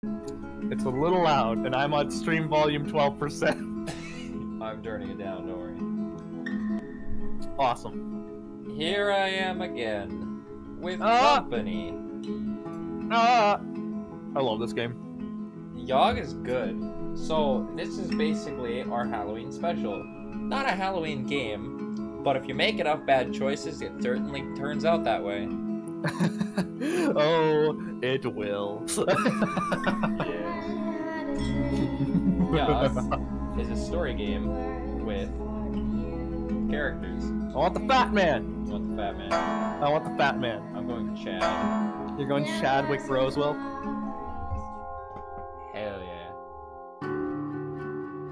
It's a little loud, and I'm on stream volume 12%. I'm turning it down, don't worry. Awesome. Here I am again, with company. I love this game. Yawhg is good. So, this is basically our Halloween special. Not a Halloween game, but if you make enough bad choices, it certainly turns out that way. Oh, it will. Yawhg is a story game with characters. I want the fat man. You want the fat man? I want the fat man. I'm going for Chad. You're going Chadwick Rosewell? Hell yeah.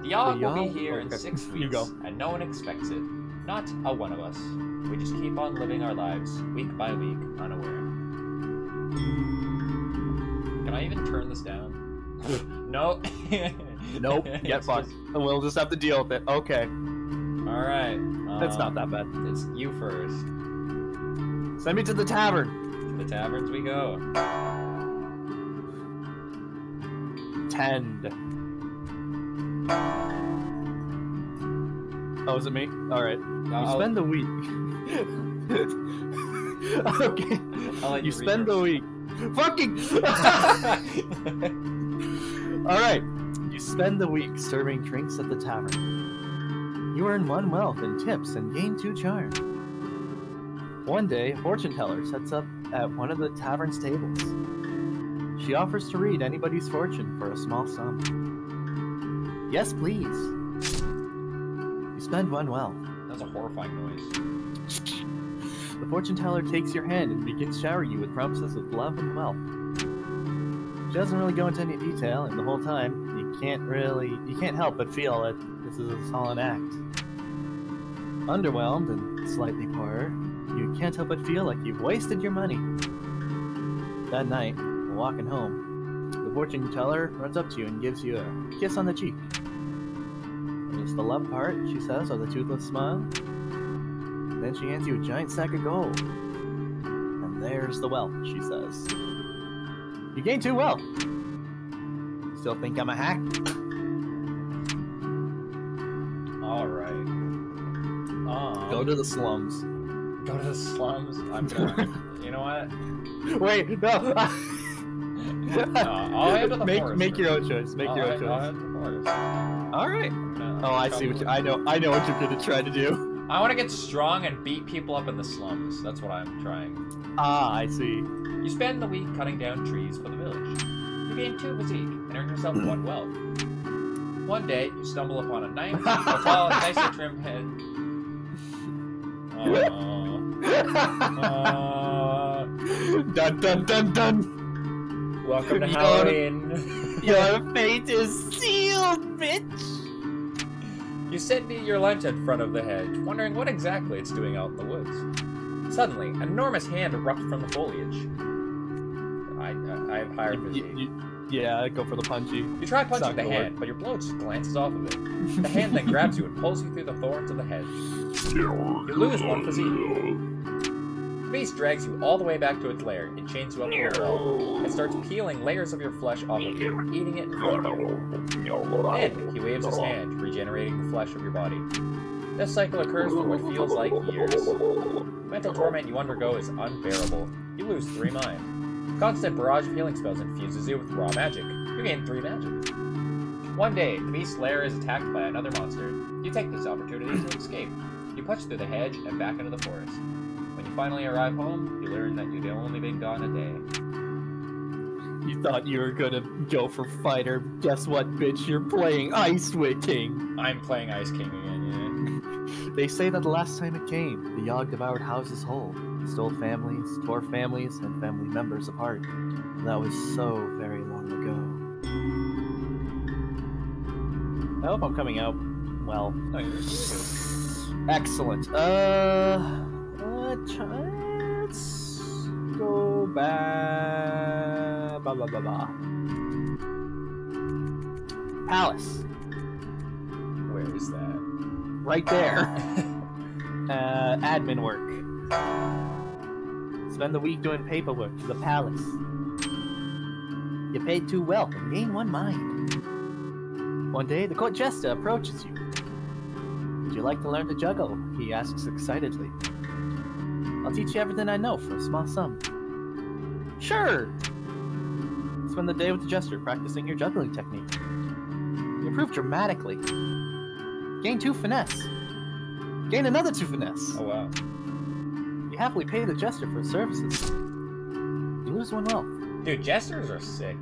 The Yawhg will be here in 6 You weeks, go. and no one expects it. Not a one of us. We just keep on living our lives, week by week, unaware. Can I even turn this down? No. Nope. Get fucked. We'll just have to deal with it. Okay. Alright. It's not that bad. It's you first. Send me to the tavern. To the taverns we go. Tend. Oh, is it me? Alright. You spend the week. Okay. You spend the week. Fucking! Alright. You spend the week serving drinks at the tavern. You earn 1 wealth in tips and gain 2 charm. One day, a fortune teller sets up at one of the tavern's tables. She offers to read anybody's fortune for a small sum. Yes, please. You spend 1 wealth. That's a horrifying noise. The fortune teller takes your hand and begins showering you with promises of love and wealth. She doesn't really go into any detail, and the whole time, you can't help but feel that this is a solid act. Underwhelmed and slightly poorer, you can't help but feel like you've wasted your money. That night, while walking home, the fortune teller runs up to you and gives you a kiss on the cheek. It's the love part, she says, with a toothless smile. Then she hands you a giant sack of gold. And there's the wealth, she says. You gain 2 wealth. Still think I'm a hack? Alright. Go to the slums. Go to the slums? I'm gonna... You know what? Wait, no! I'll head to the forest. Make your own choice. Make your own choice. I'll head to the forest. Alright. Oh, I see what you... I know what you're gonna try to do. I want to get strong and beat people up in the slums. That's what I'm trying. Ah, I see. You spend the week cutting down trees for the village. You gain 2 physique and earn yourself 1 wealth. One day, you stumble upon a 9 feet tall, nicely trimmed head. Dun dun dun dun! Welcome to Halloween. Your fate is sealed, bitch! You sit and eat your lunch in front of the hedge, wondering what exactly it's doing out in the woods. Suddenly, an enormous hand erupts from the foliage. I have higher physique. Yeah, go for the punchy. You try punching the hand, but your blow just glances off of it. The hand then grabs you and pulls you through the thorns of the hedge. You lose 1 physique. The beast drags you all the way back to its lair. It chains you up to a wall. It starts peeling layers of your flesh off of you, eating it in front of you. Then, he waves his hand, regenerating the flesh of your body. This cycle occurs for what feels like years. The mental torment you undergo is unbearable. You lose 3 mind. A constant barrage of healing spells infuses you with raw magic. You gain 3 magic. One day, the beast's lair is attacked by another monster. You take this opportunity to escape. You push through the hedge and back into the forest. When you finally arrive home, you learn that you'd only been gone a day. You thought you were gonna go for fighter. Guess what, bitch? You're playing Icewind King. I'm playing Ice King again, yeah. They say that the last time it came, the Yawhg devoured houses whole, stole families, tore families, and family members apart. That was so very long ago. I hope I'm coming out well. Oh, you're good. Excellent. Let's go back. Palace. Where is that? Right there. Admin work. Spend the week doing paperwork for the palace. You paid 2 wealth and gain 1 mind. One day, the court jester approaches you. Would you like to learn to juggle? He asks excitedly. I'll teach you everything I know for a small sum. Sure! Spend the day with the jester practicing your juggling technique. You improve dramatically. Gain 2 finesse. Gain another 2 finesse. Oh wow. You happily pay the jester for his services. You lose 1 wealth. Dude, jesters are sick.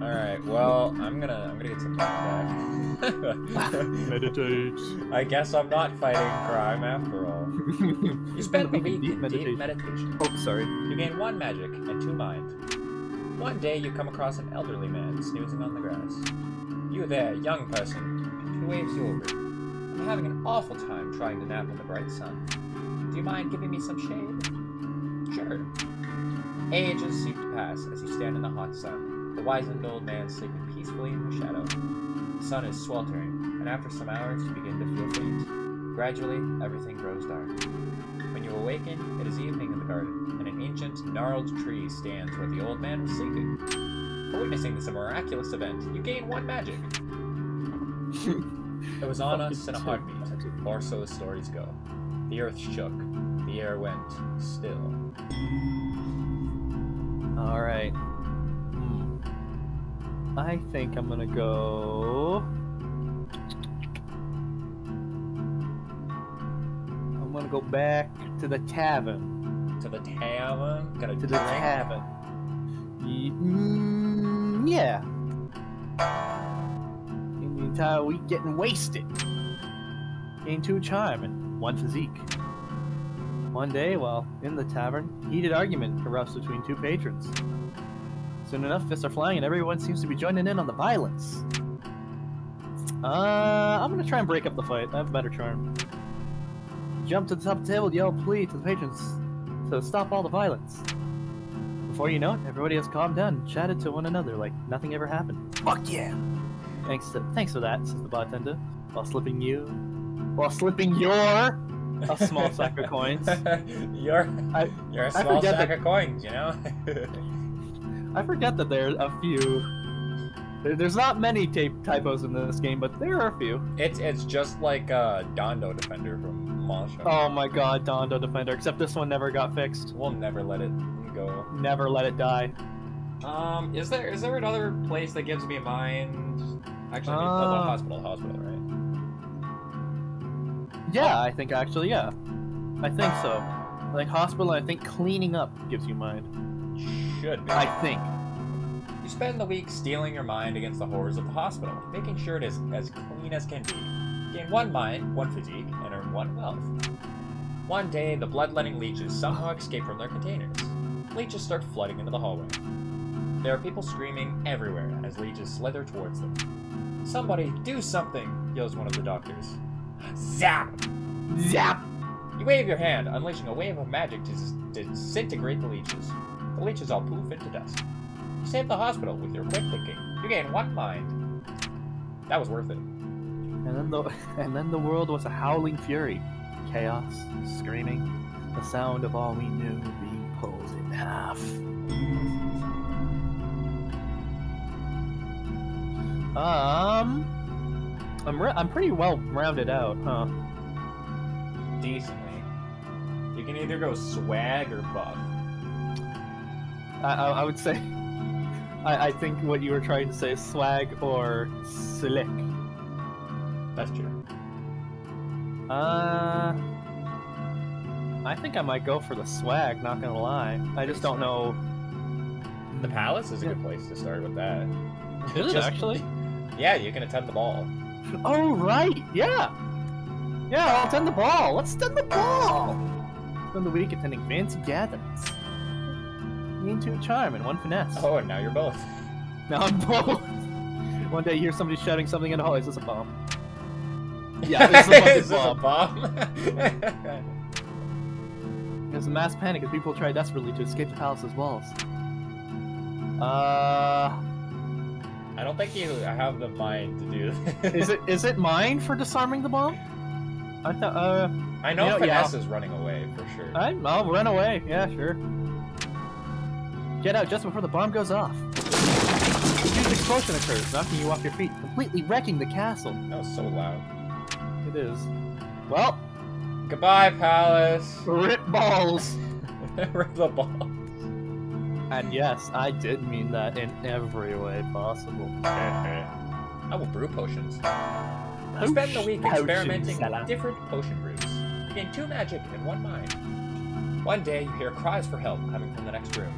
Alright, well, I'm gonna get some time back. Meditate. I guess I'm not fighting crime after all. You spend the week in deep meditation. Oh, sorry. You gain 1 magic and 2 mind. One day you come across an elderly man snoozing on the grass. You there, young person. He waves you over. I'm having an awful time trying to nap in the bright sun. Do you mind giving me some shade? Sure. Ages seem to pass as you stand in the hot sun. The wizened old man sleeping peacefully in the shadow. The sun is sweltering, and after some hours you begin to feel faint. Gradually, everything grows dark. When you awaken, it is evening in the garden, and an ancient, gnarled tree stands where the old man was sleeping. For witnessing this miraculous event, you gain 1 magic. It was on us in a heartbeat, or so the stories go. The earth shook, the air went still. Alright. I think I'm gonna go... I'm gonna go back to the tavern. To the tavern? Got a To the drink? tavern. Yeah. In the entire week getting wasted. Gain 2 charm and 1 physique. One day, while in the tavern, heated argument erupts between 2 patrons. Soon enough, fists are flying and everyone seems to be joining in on the violence. I'm gonna try and break up the fight. I have a better charm. Jump to the top of the table and yell a plea to the patrons to stop all the violence. Before you know it, everybody has calmed down and chatted to one another like nothing ever happened. Fuck yeah! Thanks for that, says the bartender, while slipping your a small sack of coins. You're a small sack of coins, you know? I forget that there are a few. There's not many typos in this game, but there are a few. It's just like Dondo Defender from Mosha. Oh my god, Dondo Defender, except this one never got fixed. We'll never let it go. Never let it die. Is there another place that gives me a mind? Actually, hospital, right? Yeah, I think actually, yeah. I think so. Like hospital, I think cleaning up gives you mind. Should be. I think. You spend the week steeling your mind against the horrors of the hospital, making sure it is as clean as can be. Gain 1 mind, 1 physique, and earn 1 wealth. One day, the bloodletting leeches somehow escape from their containers. Leeches start flooding into the hallway. There are people screaming everywhere as leeches slither towards them. Somebody do something, yells one of the doctors. Zap! Zap! You wave your hand, unleashing a wave of magic to disintegrate the leeches. The leeches all poof into dust. You save the hospital with your quick thinking. You gain 1 mind. That was worth it. And then the world was a howling fury. Chaos, screaming, the sound of all we knew being pulled in half. I'm pretty well rounded out, huh? Decently. You can either go swag or buff. I would say, I think what you were trying to say is swag or slick. That's true. I think I might go for the swag, not gonna lie. I just don't know. The palace is a good place to start with that. Is it actually? Yeah, you can attend the ball. Oh, right, yeah! Yeah, I'll attend the ball! Let's attend the ball! Spend the week attending fancy gatherings. Gain 2 charm and 1 finesse. Oh, and now you're both. Now I'm both! One day you hear somebody shouting something in the hall. Is this a bomb? Yeah, it's a fucking bomb. There's a mass panic as people try desperately to escape the palace's walls. I don't think you have the mind to do this. Is it mine for disarming the bomb? I thought, I know Finesse is running away, for sure. I'll run away, yeah, sure. Get out just before the bomb goes off. A huge explosion occurs, knocking you off your feet, completely wrecking the castle. That was so loud. It is. Well, Goodbye, Palace. rip balls. Rip the ball. And yes, I did mean that in every way possible. I will brew potions. You spend the week experimenting with different potion brews. You gain 2 magic and 1 mind. One day, you hear cries for help coming from the next room.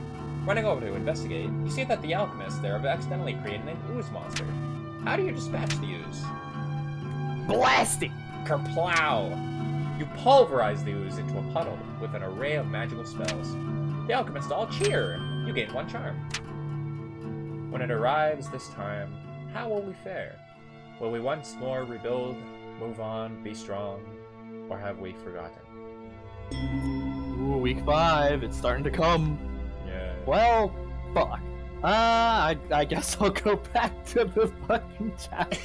Running over to investigate, you see that the alchemists there have accidentally created an ooze monster. How do you dispatch the ooze? Blasting! Kerplow! You pulverize the ooze into a puddle with an array of magical spells. The alchemists all cheer. You gain 1 charm. When it arrives this time, how will we fare? Will we once more rebuild, move on, be strong, or have we forgotten? Ooh, week 5, it's starting to come. Yeah. Well, fuck. I guess I'll go back to the fucking tavern.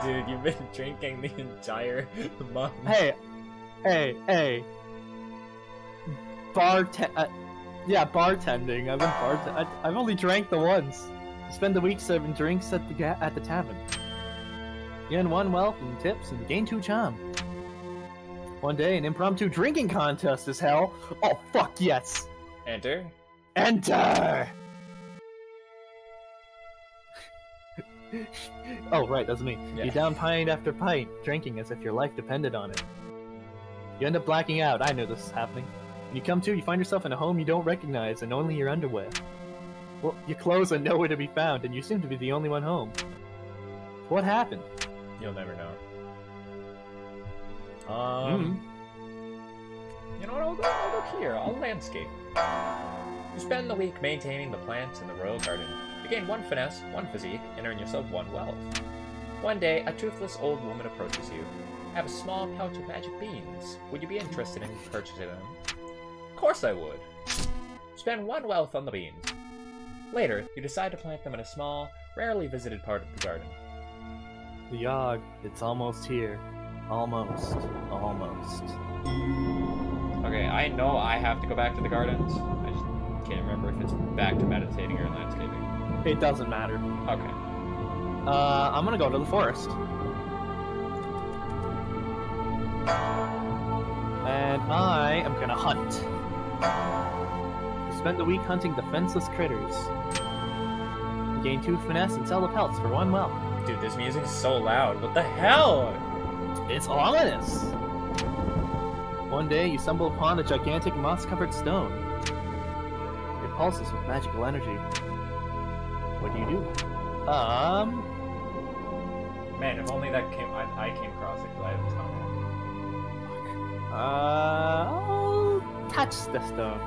Dude, you've been drinking the entire month. Hey. Yeah, bartending. I've only drank the once. Spend the week serving drinks at the tavern. You earn 1 wealth and tips and gain 2 charm. One day, an impromptu drinking contest is held. Oh, fuck yes! Enter. Enter! Oh, right, that's me. Yeah. You down pint after pint, drinking as if your life depended on it. You end up blacking out. I knew this was happening. When you come to, you find yourself in a home you don't recognize and only your underwear. Well, your clothes are nowhere to be found, and you seem to be the only one home. What happened? You'll never know. You know what? I'll go here. I'll landscape. You spend the week maintaining the plants in the royal garden. You gain 1 finesse, 1 physique, and earn yourself 1 wealth. One day, a toothless old woman approaches you. I have a small pouch of magic beans. Would you be interested in purchasing them? Of course I would. Spend 1 wealth on the beans. Later, you decide to plant them in a small, rarely visited part of the garden. The Yawhg, it's almost here. Almost. Okay, I know I have to go back to the gardens. I just can't remember if it's back to meditating or landscaping. It doesn't matter. Okay. I'm gonna go to the forest. And I am gonna hunt. You spend the week hunting defenseless critters. You gain 2 finesse and sell the pelts for 1 wealth. Dude, this music is so loud. What the hell? It's ominous! One day, you stumble upon a gigantic moss-covered stone. It pulses with magical energy. What do you do? Man, if only that I came across it, because I haven't found it. I'll touch the stone.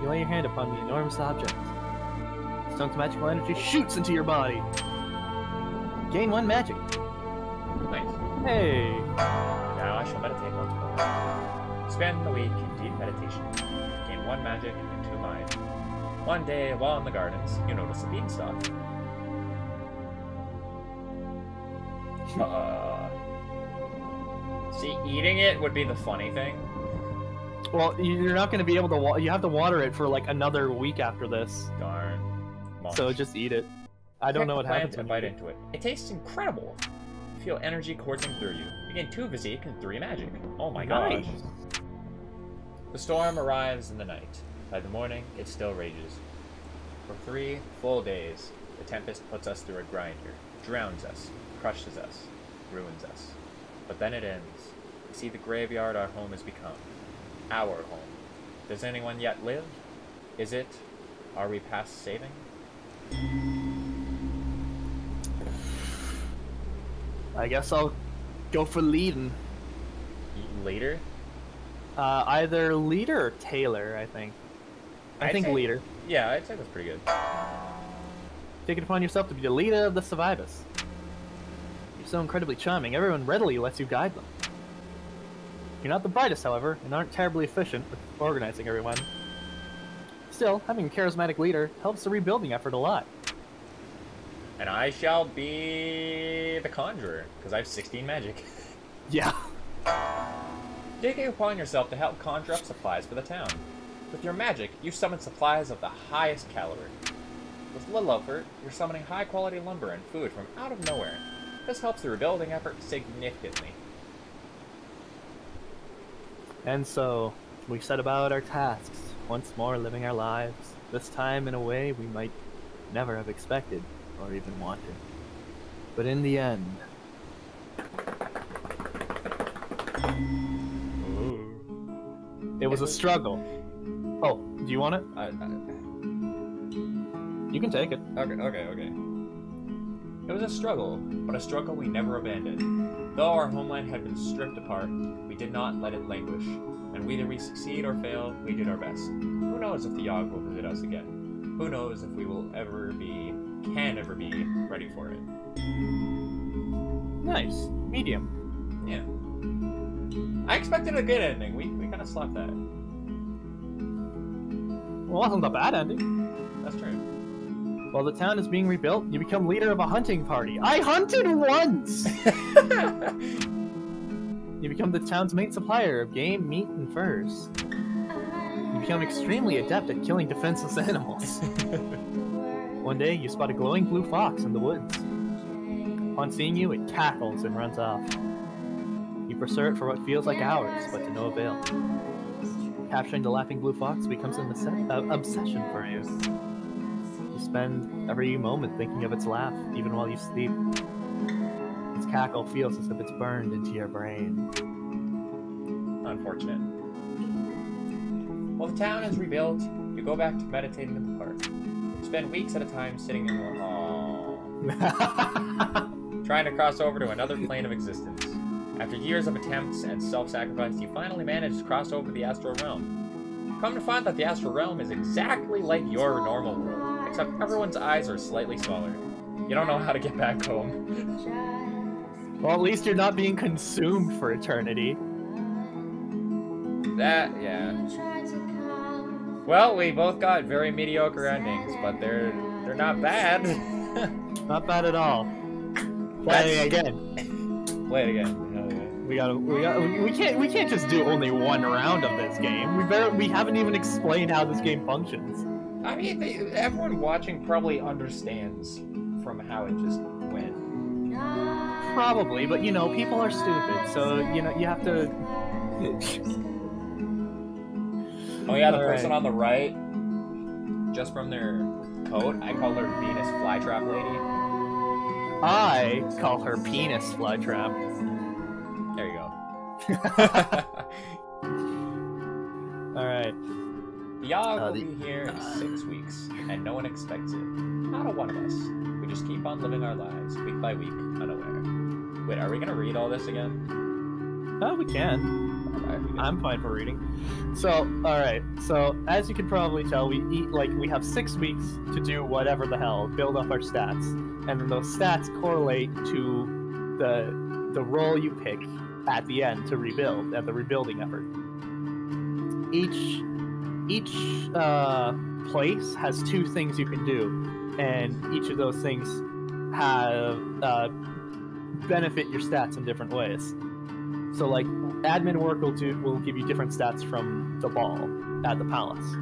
You lay your hand upon the enormous object. The stone's magical energy shoots into your body. Gain 1 magic. Nice. Hey! Now I shall meditate once more. Spend the week in deep meditation. Gain 1 magic and 2 mind. One day, while in the gardens, you notice a beanstalk. See, eating it would be the funny thing. Well, you're not going to be able to you have to water it for like another week after this. Darn. So just eat it. I don't know what happens when you bite into it. It tastes incredible. You feel energy coursing through you. You gain 2 physique and 3 magic. Oh my gosh. The storm arrives in the night. By the morning, it still rages. For 3 full days, the tempest puts us through a grinder, drowns us, crushes us, ruins us. But then it ends. We see the graveyard our home has become. Our home. Does anyone yet live? Is it? Are we past saving? I guess I'll go for leading. Leader? Either leader or Taylor, I think. I think leader. Yeah, I'd say that's pretty good. Take it upon yourself to be the leader of the survivors. You're so incredibly charming, everyone readily lets you guide them. You're not the brightest, however, and aren't terribly efficient with organizing everyone. Still, having a charismatic leader helps the rebuilding effort a lot. And I shall be the conjurer, because I have 16 magic. Yeah. Take it upon yourself to help conjure up supplies for the town. With your magic, you summon supplies of the highest caliber. With little effort, you're summoning high-quality lumber and food from out of nowhere. This helps the rebuilding effort significantly. And so, we set about our tasks, once more living our lives, this time in a way we might never have expected or even wanted. But in the end... Ooh. It was a struggle. Oh, do you want it? You can take it. Okay. It was a struggle, but a struggle we never abandoned. Though our homeland had been stripped apart, we did not let it languish. And whether we succeed or fail, we did our best. Who knows if the Yawhg will visit us again? Who knows if we will can ever be ready for it? Nice. Medium. Yeah. I expected a good ending. We kind of slapped that. Well, it wasn't a bad ending. That's true. While the town is being rebuilt, you become leader of a hunting party. I hunted once! You become the town's main supplier of game, meat, and furs. You become extremely adept at killing defenseless animals. One day, you spot a glowing blue fox in the woods. Upon seeing you, it cackles and runs off. You pursue it for what feels like hours, but to no avail. Capturing the laughing blue fox becomes an obsession for you. You spend every moment thinking of its laugh, even while you sleep. Its cackle feels as if it's burned into your brain. Unfortunate. While the town is rebuilt, you go back to meditating in the park. You spend weeks at a time sitting in the... trying to cross over to another plane of existence. After years of attempts and self-sacrifice, you finally manage to cross over the astral realm. Come to find that the astral realm is exactly like your normal world, except everyone's eyes are slightly smaller. You don't know how to get back home. Well, at least you're not being consumed for eternity. Yeah. Well, we both got very mediocre endings, but they're not bad. Not bad at all. Play it again. Play it again. We can't just do only one round of this game. We haven't even explained how this game functions. I mean, everyone watching probably understands from how it just went. Probably, but you know, people are stupid, so you know you have to. Oh yeah, the person on the right, just from their coat, I call her Venus Flytrap Lady. I call her Penis Flytrap. There you go. Alright. Yawhg will be here in 6 weeks, and no one expects it. Not a one of us. We just keep on living our lives, week by week, unaware. Wait, are we gonna read all this again? Oh, we can. I'm fine for reading. So, alright. So, as you can probably tell, we have 6 weeks to do whatever the hell, build up our stats. And then those stats correlate to the role you pick at the end to rebuild, at the rebuilding effort. Each place has 2 things you can do, and each of those things have benefit your stats in different ways. So, like, admin work will give you different stats from the ball at the palace.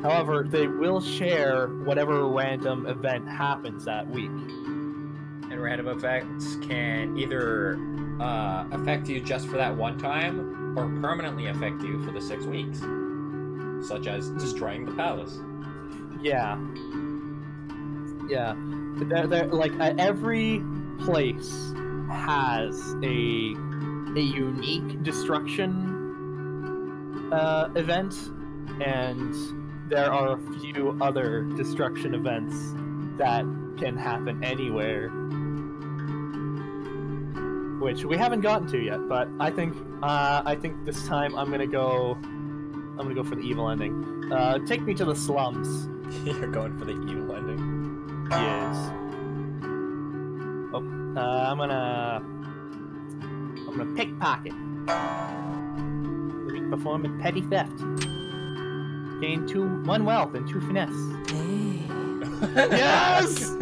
However, they will share whatever random event happens that week. And random effects can either affect you just for that one time, or permanently affect you for the 6 weeks. Such as destroying the palace. Yeah. Every place has a unique destruction event, and there are a few other destruction events that can happen anywhere, which we haven't gotten to yet. But I think this time I'm gonna go for the evil ending. Take me to the slums. You're going for the evil ending? Yes. Oh, I'm gonna pickpocket. We perform a petty theft. Gain 1 wealth and 2 finesse. Yes!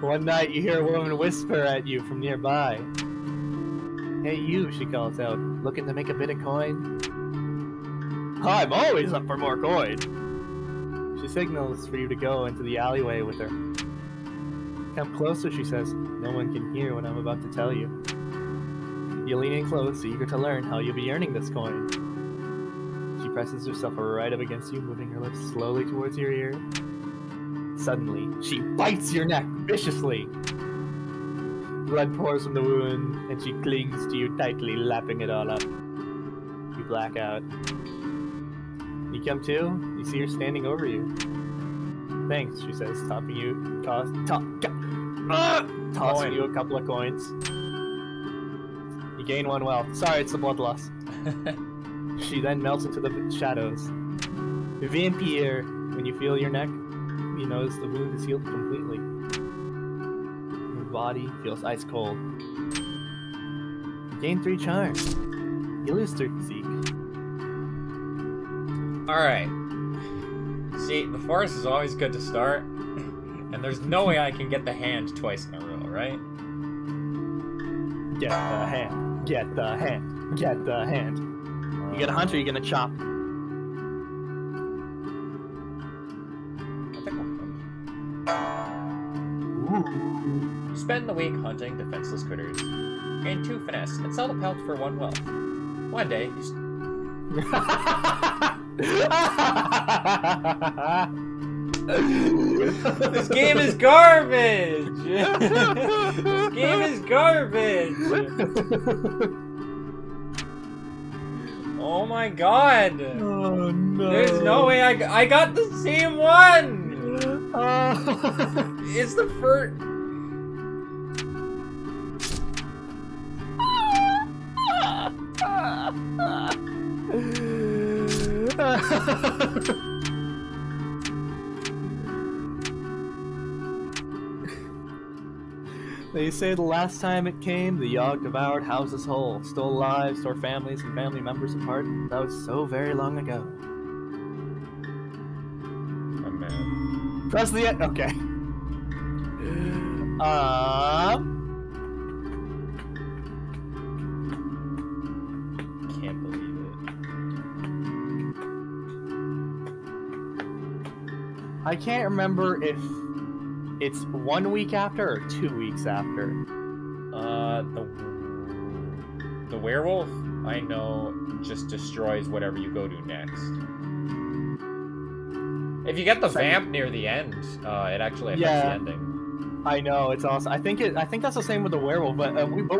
One night you hear a woman whisper at you from nearby. Hey you, she calls out, looking to make a bit of coin? I'm always up for more coin. She signals for you to go into the alleyway with her. Come closer, she says. No one can hear what I'm about to tell you. You lean in close, eager to learn how you'll be earning this coin. She presses herself right up against you, moving her lips slowly towards your ear. Suddenly, she bites your neck viciously. Blood pours from the wound, and she clings to you tightly, lapping it all up. You black out. You come to, you see her standing over you. Thanks, she says, tossing you a couple of coins. You gain 1 wealth. Sorry, it's the blood loss. She then melts into the shadows. Vampire, when you feel your neck, you notice the wound is healed completely. Your body feels ice cold. You gain 3 charms. You lose 3 physique. Alright. See, the forest is always good to start, and there's no way I can get the hand twice in a row, right? Get the hand. Get the hand. Get the hand. You get a hunter, you're gonna chop. I think I'll You spend the week hunting defenseless critters. Gain 2 finesse and sell the pelt for 1 wealth. One day, you This game is garbage! This game is garbage! Oh my god! Oh no! There's no way I got the same one! It's the first... They say the last time it came, the Yawhg devoured houses whole, stole lives, tore families and family members apart. That was so very long ago. Oh man. Press the end. Okay. Can't believe it. I can't remember if it's 1 week after or 2 weeks after. The werewolf, I know, just destroys whatever you go to next. If you get the vamp near the end, it actually affects the ending. I know, it's awesome. I think that's the same with the werewolf, but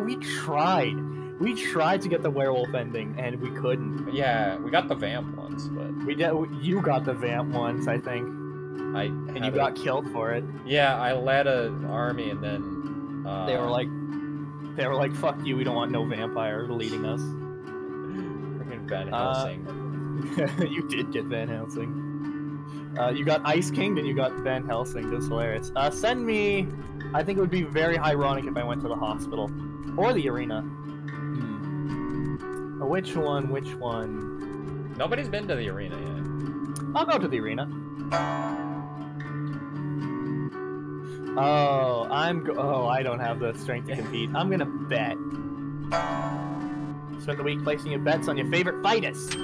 we tried. We tried to get the werewolf ending, and we couldn't. Yeah, we got the vamp once, but you got the vamp once, I think. And you got killed for it. Yeah, I led an army, and then they were like, "Fuck you! We don't want no vampire leading us." Freaking Van Helsing. You did get Van Helsing. You got Ice King, then you got Van Helsing. That's hilarious. Send me. I think it would be very ironic if I went to the hospital or the arena. Which one? Which one? Nobody's been to the arena yet. I'll go to the arena. Oh, I don't have the strength to compete. I'm gonna bet. Spend the week placing your bets on your favorite fighters.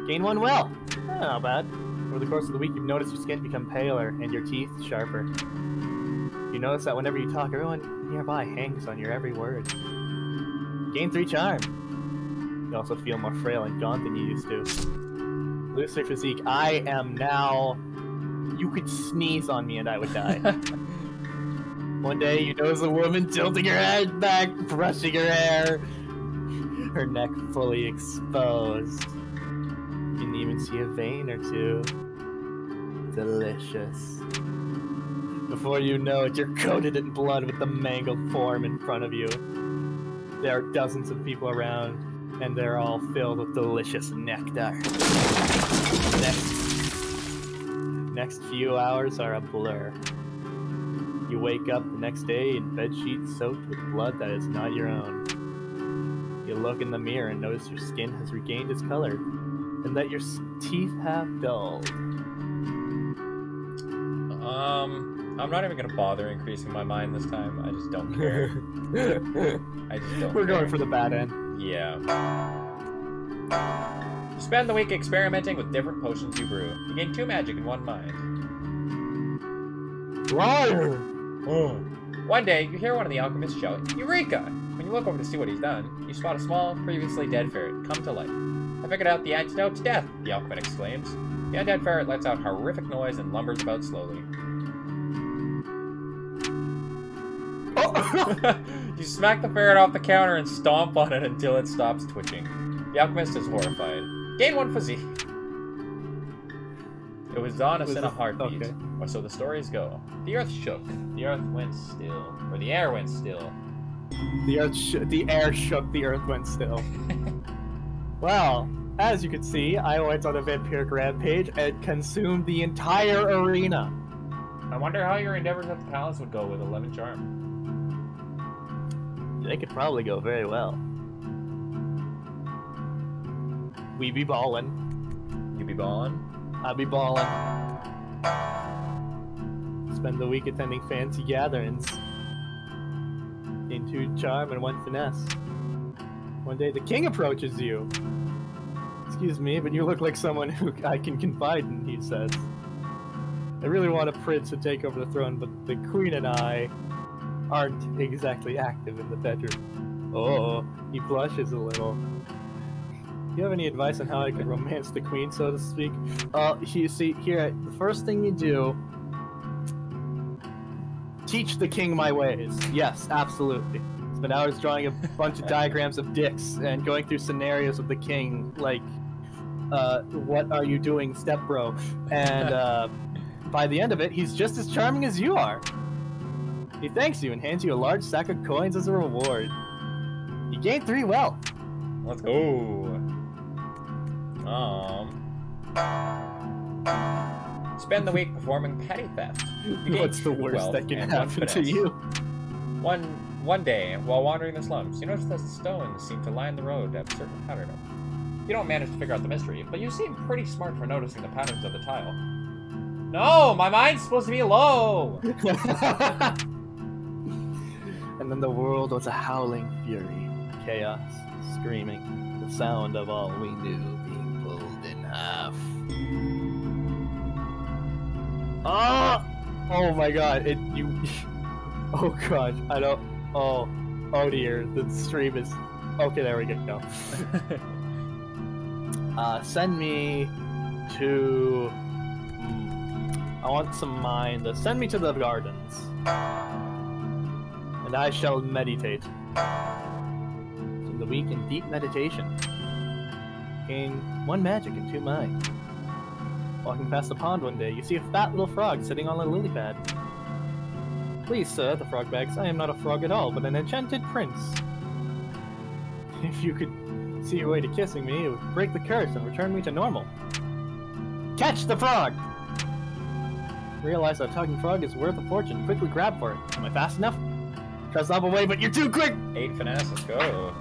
Gain 1 will. Not bad. Over the course of the week, you've noticed your skin become paler and your teeth sharper. You notice that whenever you talk, everyone nearby hangs on your every word. Gain 3 charm. You also feel more frail and gaunt than you used to. Lose 3 physique. I am now... You could sneeze on me and I would die. One day you notice a woman tilting her head back, brushing her hair. Her neck fully exposed. You can even see a vein or 2. Delicious. Before you know it, you're coated in blood with the mangled form in front of you. There are dozens of people around, and they're all filled with delicious nectar. Next few hours are a blur. You wake up the next day in bed sheets soaked with blood that is not your own. You look in the mirror and notice your skin has regained its color, and that your teeth have dulled. I'm not even gonna bother increasing my mind this time. I just don't care. I just don't We're care. going for the bad end. Yeah. Spend the week experimenting with different potions you brew. You gain 2 magic and 1 mind. Liar! One day, you hear one of the alchemists shout, Eureka! When you look over to see what he's done, you spot a small, previously dead ferret come to life. I figured out the antidote to death, the alchemist exclaims. The undead ferret lets out horrific noise and lumbers about slowly. You smack the ferret off the counter and stomp on it until it stops twitching. The alchemist is horrified. Gain 1 physique. It was on us in a heartbeat. Okay. Or so the stories go. The earth shook. The earth went still. Or the air went still. The air shook, the earth went still. Well, as you can see, I went on a vampiric rampage and consumed the entire arena. I wonder how your endeavors at the palace would go with 11 charm. They could probably go very well. We be ballin'. You be ballin'? I be ballin'. Spend the week attending fancy gatherings. Gain 2 charm and 1 finesse. One day the king approaches you. Excuse me, but you look like someone who I can confide in, he says. I really want a prince to take over the throne, but the queen and I aren't exactly active in the bedroom. Oh, he blushes a little. Do you have any advice on how I can romance the queen, so to speak? You see, here, the first thing you do, teach the king my ways. Yes, absolutely. Spend hours drawing a bunch of diagrams of dicks and going through scenarios with the king, like, what are you doing, step bro? And by the end of it, he's just as charming as you are. He thanks you and hands you a large sack of coins as a reward. You gain 3 wealth. Let's go. Spend the week performing petty theft. What's the worst that can happen to you? One day, while wandering the slums, you notice that the stones seem to line the road at a certain pattern. You don't manage to figure out the mystery, but you seem pretty smart for noticing the patterns of the tile. No, my mind's supposed to be low! And then the world was a howling fury, chaos, screaming, the sound of all we knew being pulled in half. Ah! Oh my god, oh gosh, I don't, oh dear, the stream is, okay, there we go. Send me to, I want some mind, send me to the gardens. And I shall meditate. In the week in deep meditation. Gain 1 magic and 2 mind. Walking past the pond one day, you see a fat little frog sitting on a lily pad. Please, sir, the frog begs, I am not a frog at all, but an enchanted prince. If you could see your way to kissing me, it would break the curse and return me to normal. Catch the frog! Realize that a talking frog is worth a fortune. Quickly grab for it. Am I fast enough? Try to stop away, but you're too quick! 8 finesse, let's go.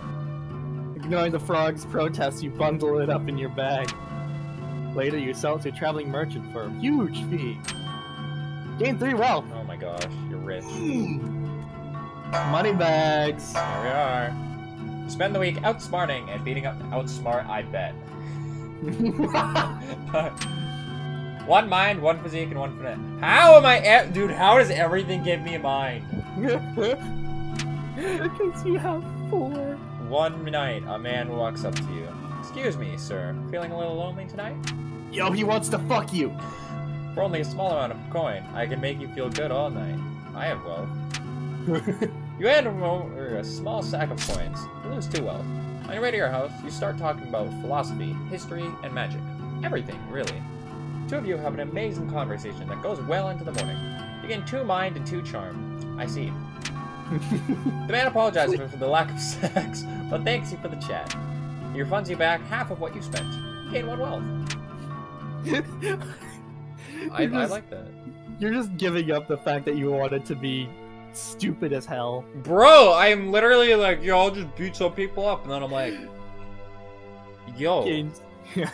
Ignoring the frog's protests, you bundle it up in your bag. Later, you sell it to a traveling merchant for a huge fee. Gain 3 wealth. Oh my gosh, you're rich. Money bags. Here we are. Spend the week outsmarting and beating up outsmart, I bet. 1 mind, 1 physique, and 1 finesse. How am I dude, how does everything give me a mind? Because you have 4. One night, a man walks up to you. Excuse me, sir. Feeling a little lonely tonight? Yo, he wants to fuck you. For only a small amount of coin, I can make you feel good all night. I have wealth. You hand him over a small sack of coins. You lose 2 wealth. On your way to your house, you start talking about philosophy, history, and magic. Everything, really. 2 of you have an amazing conversation that goes well into the morning. You gain 2 mind and 2 charm. I see. The man apologizes for the lack of sex, but thanks you for the chat. He refunds you back half of what you spent. You gain 1 wealth. I like that. You're just giving up the fact that you wanted to be stupid as hell. Bro, I'm literally like, yo, I'll just beat some people up, and then I'm like, yo,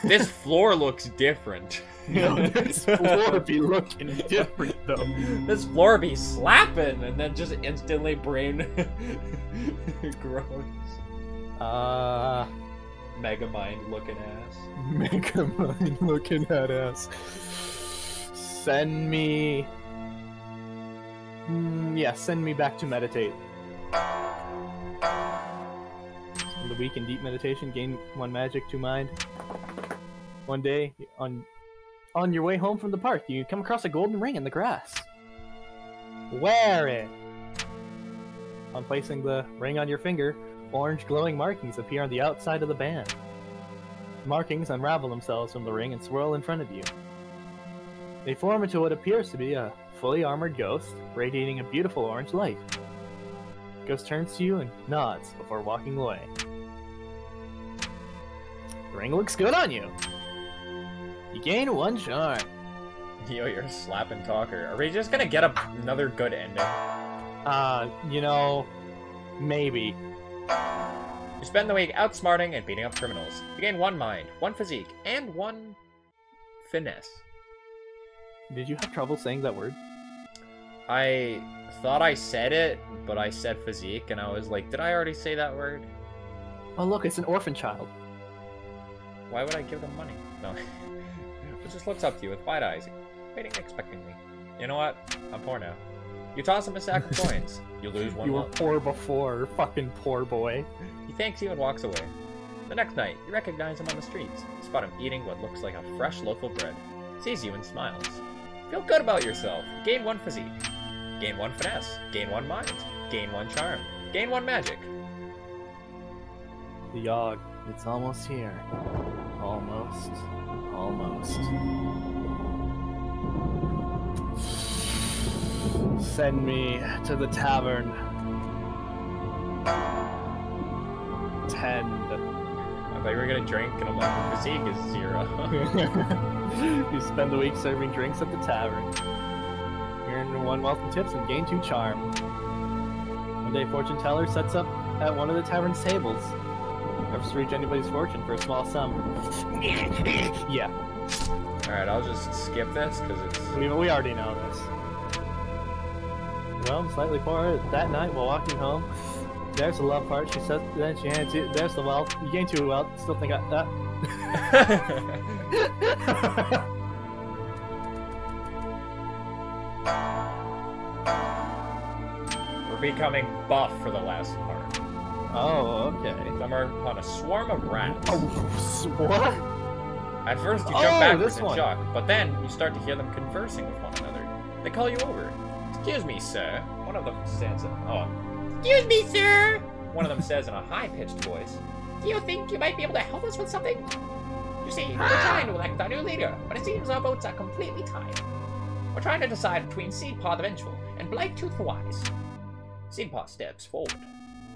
this floor looks different. Yo, this floor be looking different though. This floor be slapping, and then just instantly brain grows. Megamind looking ass. Megamind looking at ass. Send me... yeah, send me back to meditate. Spend a week in deep meditation, gain 1 magic, 2 mind. One day, on your way home from the park, you come across a golden ring in the grass. Wear it! On placing the ring on your finger, orange glowing markings appear on the outside of the band. The markings unravel themselves from the ring and swirl in front of you. They form into what appears to be a fully armored ghost, radiating a beautiful orange light. The ghost turns to you and nods before walking away. The ring looks good on you. You gain 1 charm. Yo, you're a slapping talker. Are we just gonna get another good ending? You know, maybe. You spend the week outsmarting and beating up criminals. You gain 1 mind, 1 physique, and 1 finesse. Did you have trouble saying that word? I thought I said it, but I said physique, and I was like, did I already say that word? Oh look, it's an orphan child. Why would I give them money? No. It just looks up to you with wide eyes, waiting expectantly. You know what? I'm poor now. You toss him a sack of coins. You lose 1 You were wealth. poor before, fucking poor boy. He thanks you and walks away. The next night, you recognize him on the streets. You spot him eating what looks like a fresh loaf of bread. Sees you and smiles. Feel good about yourself. Gain 1 physique. Gain 1 finesse. Gain 1 mind. Gain 1 charm. Gain 1 magic. The Yawhg, it's almost here. Almost. Almost. Send me to the tavern. Tend. I thought you were gonna drink, and I'm like, physique is 0. You spend the week serving drinks at the tavern. Earn 1 wealth and tips and gain 2 charm. One day, fortune teller sets up at one of the tavern's tables. Offers to reach anybody's fortune for a small sum. Yeah. Alright, I'll just skip this, because it's... We already know this. Well, I'm slightly poorer that night while walking home. There's the love part. She says, then she hands you. There's the wealth. You gain 2 wealth. Still think that. We're becoming buff for the last part. Oh, okay. Summer upon a swarm of rats. Oh, what? At first, you jump backwards in shock, but then you start to hear them conversing with one another. They call you over. Excuse me, sir. One of them says, excuse me, sir. One of them says in a high-pitched voice, do you think you might be able to help us with something? You see, we're trying to elect our new leader, but it seems our votes are completely tied. We're trying to decide between Seedpaw the Vengeful and Blightooth the Wise. Seedpaw steps forward.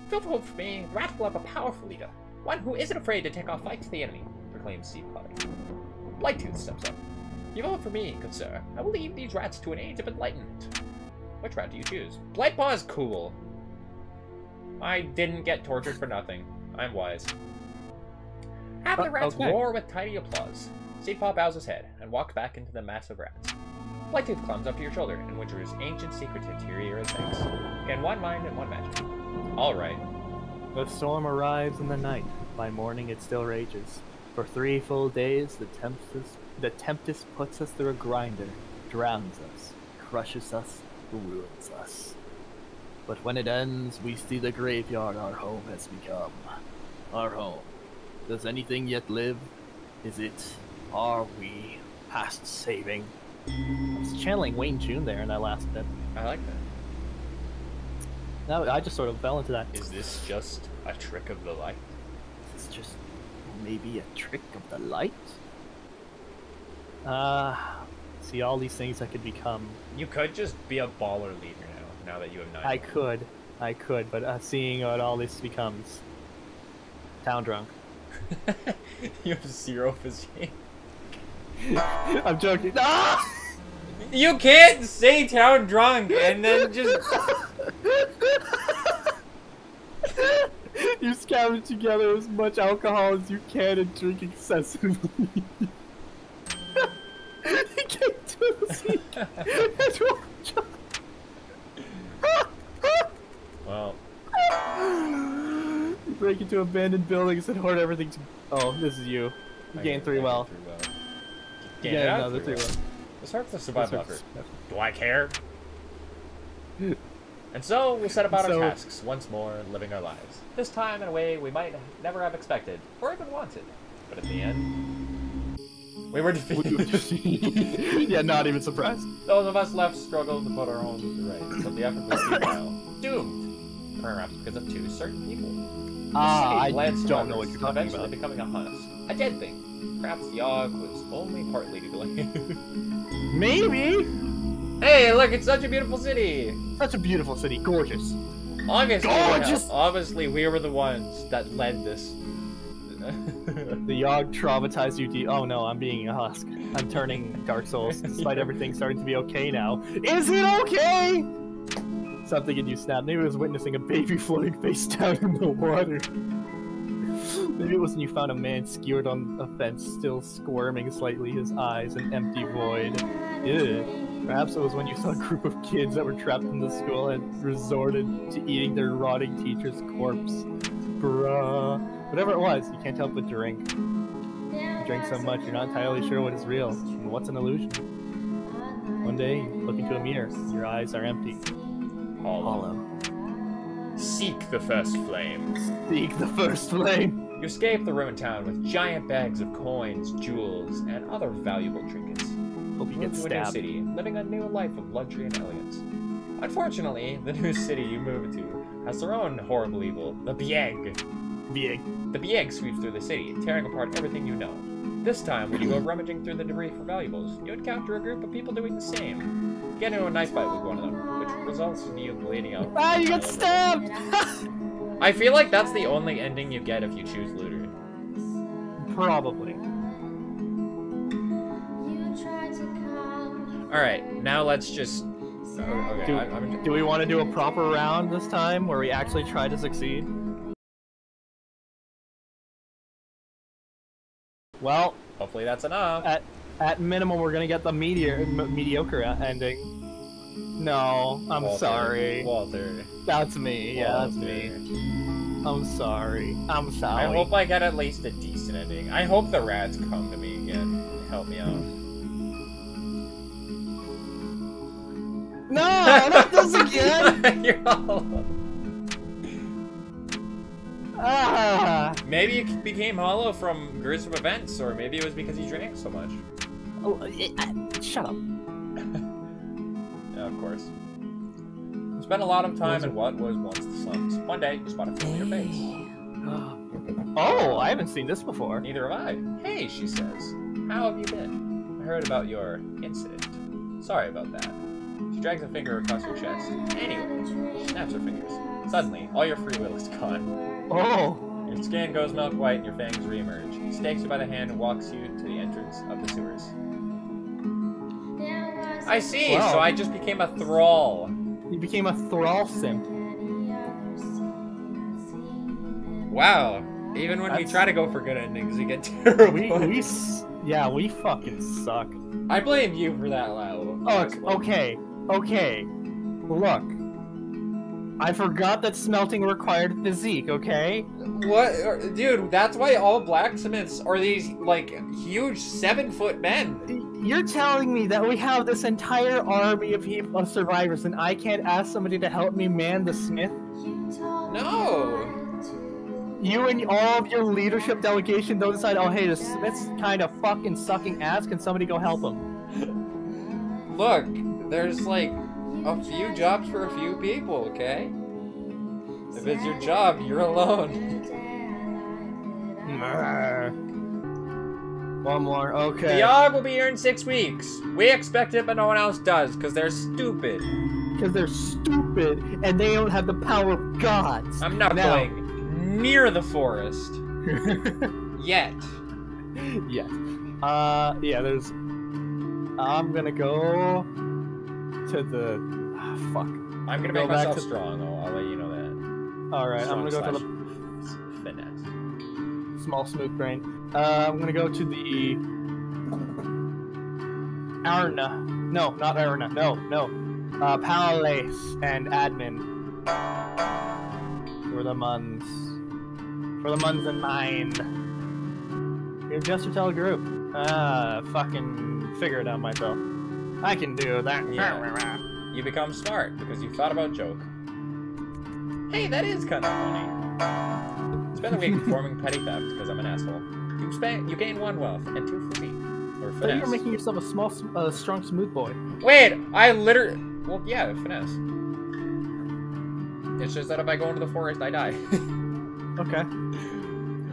Feel for me, the rat will have a powerful leader, one who isn't afraid to take our fight to the enemy, proclaims Seedpaw. Blightooth steps up. You vote for me, good sir. I will lead these rats to an age of enlightenment. Which rat do you choose? Blightpaw is cool. I didn't get tortured for nothing. I'm wise. Have the rats roar with tidy applause. Seedpaw bows his head and walks back into the mass of rats. Blightooth climbs up to your shoulder and whispers ancient secrets into your ear as thanks. Again, 1 mind and 1 magic. Alright. The storm arrives in the night. By morning it still rages. For 3 full days, the tempest puts us through a grinder, drowns us, crushes us, ruins us. But when it ends, we see the graveyard our home has become. Our home. Does anything yet live? Are we past saving? I was channeling Wayne June there in that last bit. I like that. Now I just sort of fell into that. Is this just a trick of the light? Is this just maybe a trick of the light? See all these things I could become. You could just be a baller leader now that you have 9. I could, but seeing what all this becomes. Town drunk. You have 0 physique. I'm joking. Ah! You can't say town drunk and then just... You scavenge together as much alcohol as you can and drink excessively. You can't do this. Well... You break break into abandoned buildings and hoard everything to... Oh, this is you. You gained 3 well. Yeah, another 3 well. This hurts the survival effort. Do I care? And so we set about our tasks once more, living our lives. This time in a way we might never have expected, or even wanted. But at the end, we were defeated. Yeah, not even surprised. Those of us left struggled to put our homes to rights, but the effort was futile. Doomed. Perhaps because of 2 certain people. I don't know what you're talking eventually about. becoming a husk. A dead thing. Perhaps Yawhg was only partly to blame. Maybe! Hey, look, it's such a beautiful city! Such a beautiful city. Gorgeous. Obviously, we were the ones that led this. The Yawhg traumatized you deep. Oh no, I'm being a husk. I'm turning Dark Souls, despite everything starting to be okay now. Is it okay? Something in you snapped. Maybe it was witnessing a baby floating face down in the water. Maybe it was when you found a man skewered on a fence, still squirming slightly, his eyes an empty void. Ew. Perhaps it was when you saw a group of kids that were trapped in the school and resorted to eating their rotting teacher's corpse. Bruh. Whatever it was, you can't help but drink. You drink so much, you're not entirely sure what is real and what's an illusion. One day, you look into a mirror, your eyes are empty. Hollow. Seek the first flame. Seek the first flame! You escape the ruined town with giant bags of coins, jewels, and other valuable trinkets. Hope you get to a new stabbed. city, living a new life of luxury and elegance. Unfortunately, the new city you move to has their own horrible evil, the Yawhg. The Yawhg sweeps through the city, tearing apart everything you know. This time, when you go rummaging through the debris for valuables, you encounter a group of people doing the same. You get into a knife fight with one of them, which results in you bleeding out. Ah, you got stabbed! I feel like that's the only ending you get if you choose looter. Probably. Alright, now let's just... Okay, do we want to do a proper round this time, where we actually try to succeed? Well... Hopefully that's enough. At minimum, we're gonna get the mediocre ending. No, I'm sorry. Walter. That's me, yeah, that's me. I'm sorry. I'm sorry. I hope I get at least a decent ending. I hope the rats come to me again and help me out. No, not this again! You're all... Maybe you became hollow from gruesome events, or maybe it was because you drank so much. Oh, shut up. Yeah, of course. You spent a lot of time in what was once the slums. One day, you spot a familiar face. Oh, I haven't seen this before. Neither have I. Hey, she says. How have you been? I heard about your incident. Sorry about that. She drags a finger across your chest. Anyway, she snaps her fingers. Suddenly, all your free will is gone. Oh! Your skin goes milk white and your fangs reemerge. She takes you by the hand and walks you to the entrance of the sewers. I see, wow. So I just became a thrall. You became a thrall simp. Wow. Even when we try to go for good endings, we get terrible. We fucking suck. I blame you for that, Lalo. Look, okay. Look. I forgot that smelting required physique, okay? What? Dude, that's why all blacksmiths are these, like, huge 7-foot men. You're telling me that we have this entire army of survivors and I can't ask somebody to help me man the smith? No. You and all of your leadership delegation don't decide, oh hey, the smith's kind of fucking sucking ass, can somebody go help him? Look, there's like a few jobs for a few people, okay? If it's your job, you're alone. One more, okay. The Yawhg will be here in 6 weeks. We expect it, but no one else does, because they're stupid. Because they're stupid, and they don't have the power of gods. I'm not going near the forest. Yet. Yes. Yeah, there's... I'm gonna go... to the... fuck. I'm gonna make myself strong, I'll let you know that. Alright, I'm gonna go to the... Finesse. Small smooth brain. I'm gonna go to the... Arna. No, not Arna. No. Palace and Admin. For the months. For the Munzen mind. You're just a telegroup. Fucking figure it out myself. I can do that. Yeah. You become smart because you thought about joke. Hey, that is kind of funny. Spend the week performing petty theft because I'm an asshole. You gain 1 wealth and 2 physique. Or finesse. You're making yourself a small, strong, smooth boy. Wait, I literally... Well, yeah, finesse. It's just that if I go into the forest, I die. Okay.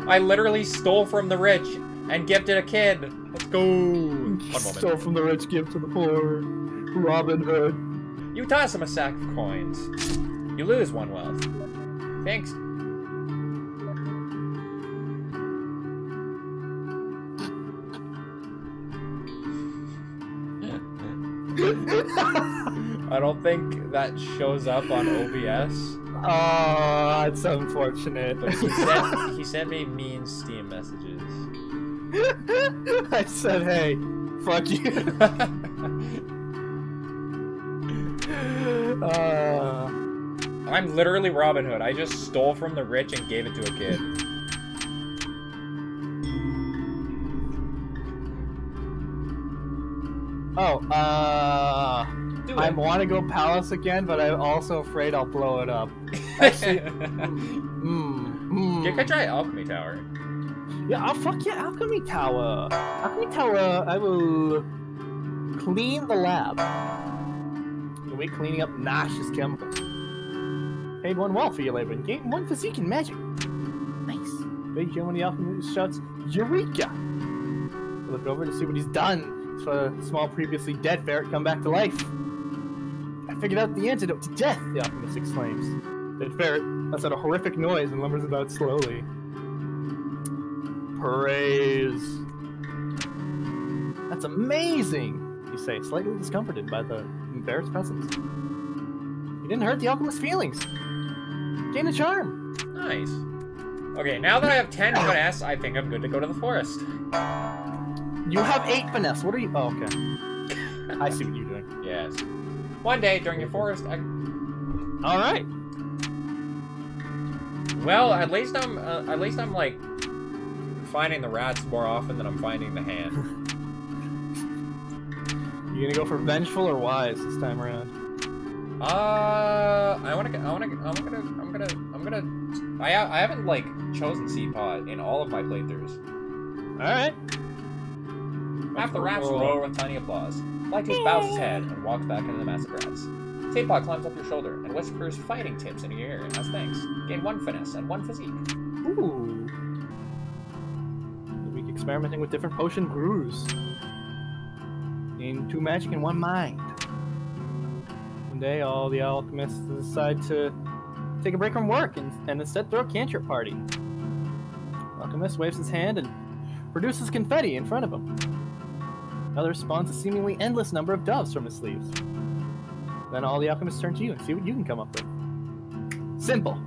I literally stole from the rich and gifted a kid. Let's go. One moment. Stole from the rich, give to the poor. Robin Hood. You toss him a sack of coins. You lose 1 wealth. Thanks. I don't think that shows up on OBS. Oh, that's unfortunate. But he sent me mean Steam messages. I said, hey, fuck you. I'm literally Robin Hood. I just stole from the rich and gave it to a kid. I want to go palace again, but I'm also afraid I'll blow it up. Actually, You can try Alchemy Tower. Yeah, fuck yeah, Alchemy Tower. Alchemy Tower, I will clean the lab. We're cleaning up noxious chemicals. Paid 1 wealth for your labor and gained 1 physique in magic. Nice. Big Jim when the alchemist shouts, Eureka! I look over to see what he's done. So a small previously dead ferret come back to life. I figured out the antidote to death, the alchemist exclaims. The ferret lets out a horrific noise and lumbers about slowly. Praise. That's amazing, you say, slightly discomforted by the ferret's presence. You didn't hurt the alchemist's feelings. Gain a charm. Nice. Okay, now that I have 10 finesse, I think I'm good to go to the forest. You have 8 finesse. What are you? Oh, okay. I see what you're doing. Yes. One day during your forest. All right. Well, at least I'm like finding the rats more often than I'm finding the hand. You gonna go for vengeful or wise this time around? I haven't like chosen Seapod in all of my playthroughs. All right. Half the rats roar with tiny applause. Flytooth bows his head and walks back into the mass of rats. Seapod climbs up your shoulder and whispers fighting tips into your ear as thanks. Gain 1 finesse and 1 physique. Ooh. The week experimenting with different potion brews. Gain 2 magic and 1 mind. One day, all the alchemists decide to take a break from work and instead throw a cantrip party. The alchemist waves his hand and produces confetti in front of him. Another spawns a seemingly endless number of doves from his sleeves. Then all the alchemists turn to you and see what you can come up with. Simple.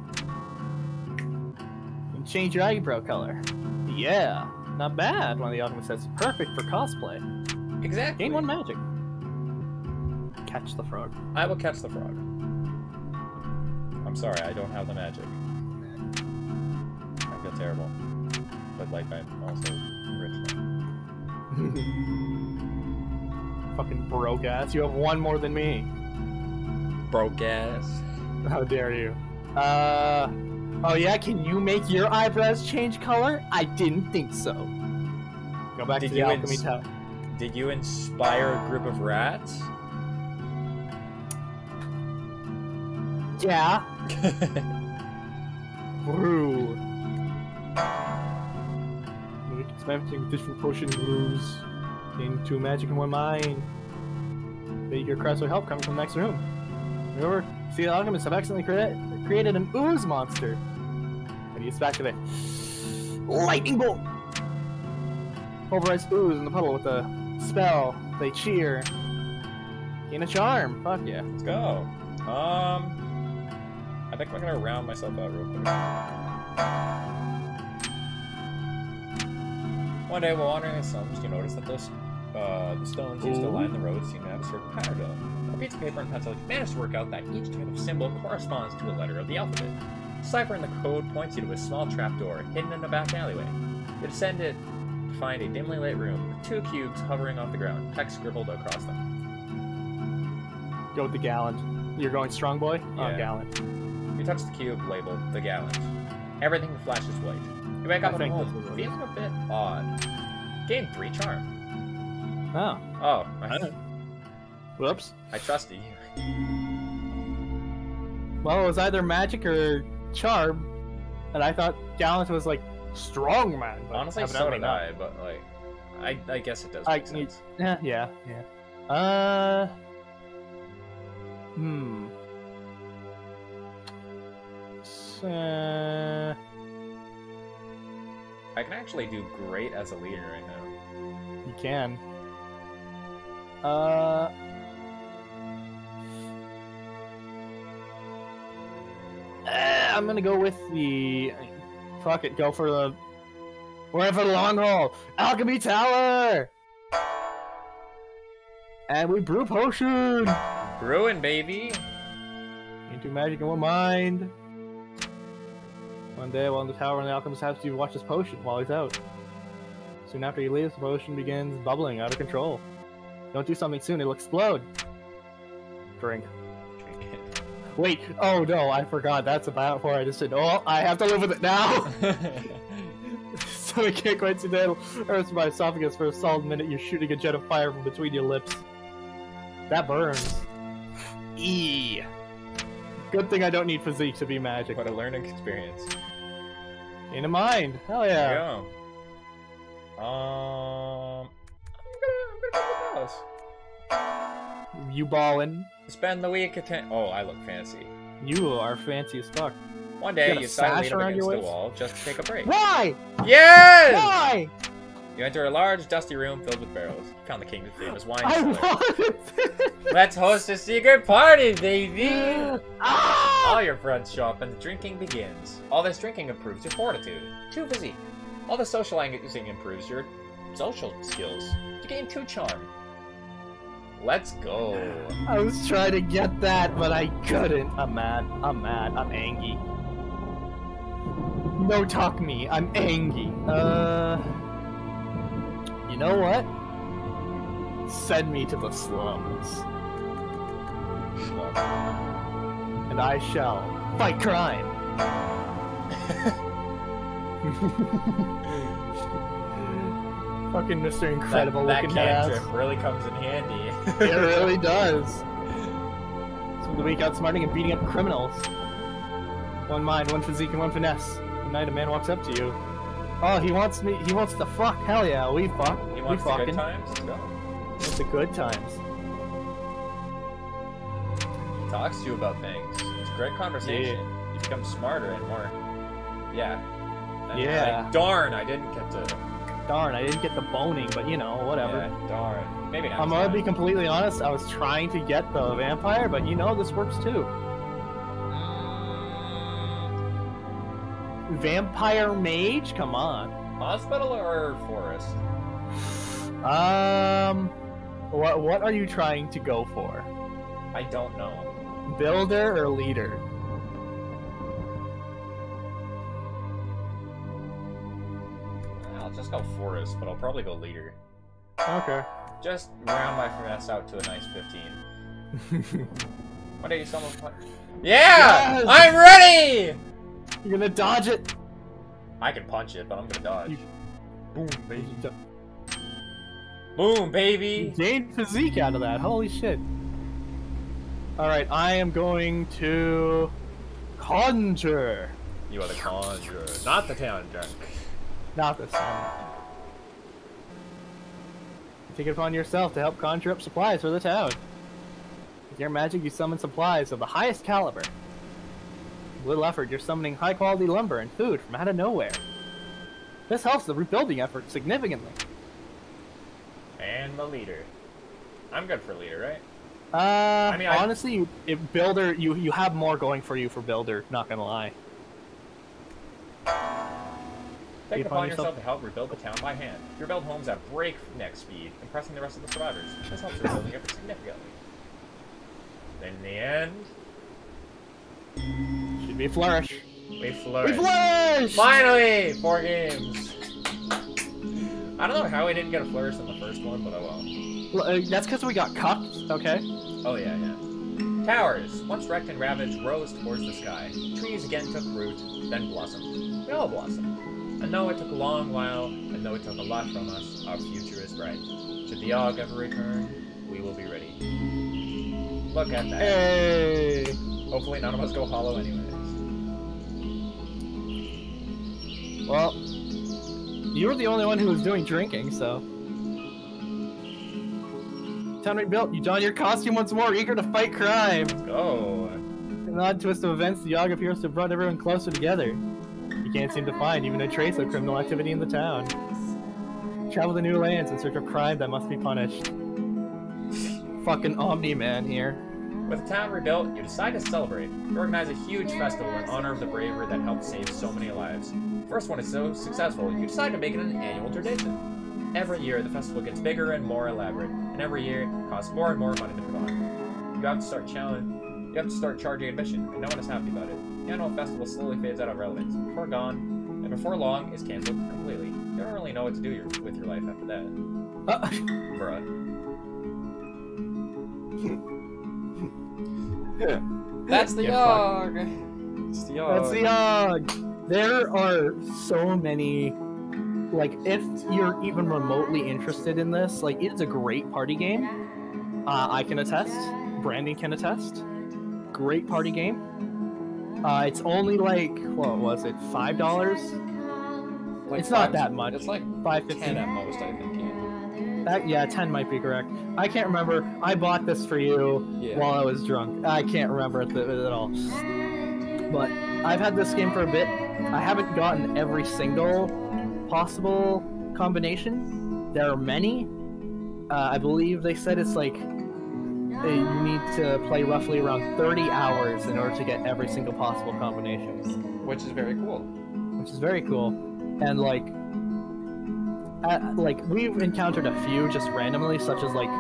You can change your eyebrow color. Yeah, not bad, one of the alchemists says. Perfect for cosplay. Exactly. Gain 1 magic. Catch the frog. I will catch the frog. I'm sorry, I don't have the magic. I feel terrible. But like, I'm also rich now. Fucking broke ass. You have 1 more than me. Broke ass. How dare you? Oh yeah, can you make your eyebrows change color? I didn't think so. Go back to the alchemy tower. Did you inspire a group of rats? Yeah. Brew. Experimenting with different potion brews. Gain 2 magic and 1 mind. Beg your cries for help coming from the next room. Remember, see, the alchemists have accidentally created an ooze monster. When he gets back to the lightning bolt. Pulverize ooze in the puddle with a spell. They cheer. Gain a charm. Fuck yeah. Let's go. I think I'm gonna round myself out real quick. One day while wandering in the slums, you notice that the stones used to line the road seem to have a certain pattern to them. A piece of paper and pencil, you manage to work out that each type of symbol corresponds to a letter of the alphabet. Deciphering the code points you to a small trapdoor hidden in a back alleyway. You descend it to find a dimly lit room with 2 cubes hovering off the ground, text scribbled across them. Go with the gallant. You're going strong, boy? Yeah. Oh, gallant. You touch the cube labeled the gallant. Everything flashes white. You wake up at home, feeling a bit odd. Gain 3 charm. Oh. Oh, Whoops. I trusted you. Well, it was either magic or charm, and I thought gallant was like strong man. But Honestly, so did I, but like, I guess it does make sense. Yeah. I can actually do great as a leader right now. You can. I'm gonna go with the. Fuck it, go for the. We're in for the long haul. Alchemy Tower. And we brew potion. Brewing, baby. Into magic in one mind. One day, while in the tower, the alchemist has to watch his potion while he's out. Soon after he leaves, the potion begins bubbling out of control. Don't do something soon, it'll explode. Drink. Wait, oh no, I forgot. That's about where I just said, oh, I have to live with it now! So I can't quite see that. Hurts my esophagus for a solid minute. You're shooting a jet of fire from between your lips. That burns. Eee. Good thing I don't need physique to be magic. What a learning experience. In a mind. Hell yeah. There you go. I'm gonna go with those. You ballin'. Spend the week at Oh, I look fancy. You are fancy as fuck. One day, You you got a silently sash lean up around against your the waist? wall just to take a break. Why? Yes! Why? You enter a large, dusty room filled with barrels. You found the king's famous wine I cellar. wanted Let's host a secret party, baby! Ah! All your friends show up and the drinking begins. All this drinking improves your fortitude. 2 physique. All the socializing improves your social skills. You gain 2 charm. Let's go. I was trying to get that, but I couldn't. I'm mad. I'm angry. No talk me. I'm angry. You know what? Send me to the slums. And I shall fight crime. Fucking Mr. Incredible looking that ass. cantrip really comes in handy. It really does. Spend the week outsmarting and beating up criminals. One mind, one physique, and one finesse. The night a man walks up to you. Oh, he wants to fuck. Hell yeah, we fuck. He wants we the fucking. good times? Let's go. It's the good times. He talks to you about things. It's a great conversation. Yeah. You become smarter and more. Yeah. And Yeah. like, darn, I didn't get to. Darn, I didn't get the boning, but you know, whatever. Yeah, darn. Maybe not. I'm gonna be completely honest, I was trying to get the vampire, but you know, this works too. Vampire mage? Come on. Hospital or forest? What are you trying to go for? I don't know. Builder or leader? I'll just go forest, but I'll probably go leader. Okay. Just round my finesse out to a nice 15. One day you summon. Yeah! Yes! I'm ready! You're gonna dodge it! I can punch it, but I'm gonna dodge. Boom, baby. Boom, baby! Gained physique out of that, holy shit. Alright, I am going to conjure. You are the conjurer, not the town drunk. Not this one. Take it upon yourself to help conjure up supplies for the town. With your magic, you summon supplies of the highest caliber. With little effort, you're summoning high-quality lumber and food from out of nowhere. This helps the rebuilding effort significantly. And the leader. I'm good for leader, right? I mean, honestly, builder, you have more going for you for builder. Not gonna lie. Take it upon yourself to help rebuild the town by hand. You rebuild homes at breakneck speed, impressing the rest of the survivors. This helps rebuilding effort significantly. Then in the end, Should be a flourish. We flourished. We flourished! Finally! 4 games. I don't know how we didn't get a flourish in the first one, but oh well. That's because we got cucked, okay? Oh yeah, yeah. Towers, once wrecked and ravaged, rose towards the sky. Trees again took root, then blossomed. We all blossomed. And though it took a long while, and though it took a lot from us, our future is bright. Should the Yawhg ever return, we will be ready. Look at that. Hey! Hopefully none of us go hollow anyways. Well, you were the only one who was doing drinking, so... Town rebuilt, you don your costume once more, eager to fight crime! Let's go! In an odd twist of events, the Yawhg appears to have brought everyone closer together. You can't seem to find even a trace of criminal activity in the town. Travel to new lands in search of crime that must be punished. Fucking Omni-Man here. With the town rebuilt, you decide to celebrate. You organize a huge festival in honor of the bravery that helped save so many lives. The first one is so successful, you decide to make it an annual tradition. Every year, the festival gets bigger and more elaborate, and every year, it costs more and more money to put on. You have to start charging admission, and no one is happy about it. The annual festival slowly fades out of relevance. Before long, is cancelled completely. You don't really know what to do with your life after that. Bruh. That's the Yawhg! It's the Yawhg. That's the Yawhg! There are so many... Like, if you're even remotely interested in this, like, it's a great party game. I can attest. Brandon can attest. Great party game. It's only like, what was it, $5? Like it's not that much. It's like $5.15 10 at most, I think. Yeah, 10 might be correct. I can't remember. I bought this for you while I was drunk. I can't remember it at all. But I've had this game for a bit. I haven't gotten every single possible combination. There are many. I believe they said it's like you need to play roughly around 30 hours in order to get every single possible combination. Which is very cool. Which is very cool. And like we've encountered a few just randomly, such as like,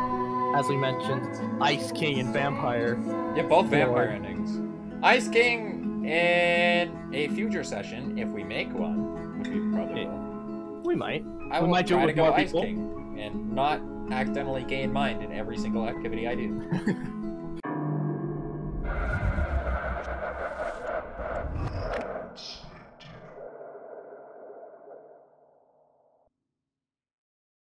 as we mentioned, Ice King and Vampire. Yeah, both vampire endings. Ice King in a future session, if we make one, which we probably will. We might. I will might try to go Ice people. King and not accidentally gain mind in every single activity I do.